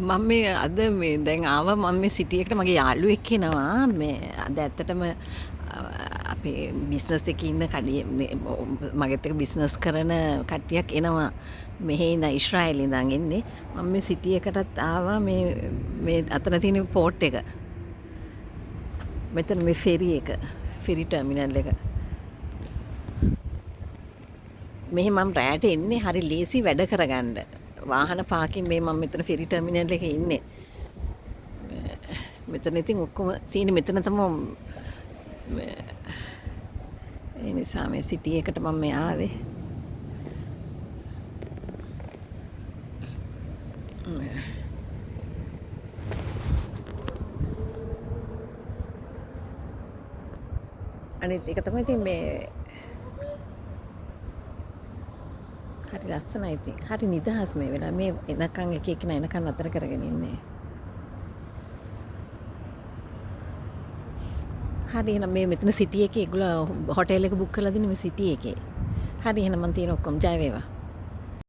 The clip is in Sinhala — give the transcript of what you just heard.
මම මේ අද මේ දැන් ආවා මම මේ සිටි එකට මගේ යාළුවෙක් එනවා මේ අද ඇත්තටම අපේ බිස්නස් එකේ ඉන්න කඩිය මගෙත් එක්ක බිස්නස් කරන කට්ටියක් එනවා මෙහෙ ඉඳන් ඊශ්‍රායලේ ඉඳන් එන්නේ මම මේ සිටි එකටත් ආවා මේ අතන තියෙන පෝට් එක මෙතන මේ ෆෙරි ටර්මිනල් එක මෙහෙ මම රැට එන්නේ හරි ලේසි වැඩ කරගන්න වාහන පාකින් මේ මම මෙතන ෆෙරි ටර්මිනල් එකේ ඉන්නේ මෙතන ඉතින් ඔක්කොම තියෙන මෙතන තමයි ඒ නිසා මේ සිටි එකට මම මේ ආවේ අනිත් එක තමයි ඉතින් මේ හරි ලස්සනයි ඉතින් හරි නිදහස් මේ වෙලාව මේ එනකන් එක එක එනකන් අතර කරගෙන ඉන්නේ හරි එහෙනම් මේ මෙතන සිටි එකේ ඒගොල්ලෝ හොටෙල් එක බුක් කරලා දෙන්නේ මේ සිටි එකේ හරි එහෙනම් මම තියෙන ඔක්කොම ජය වේවා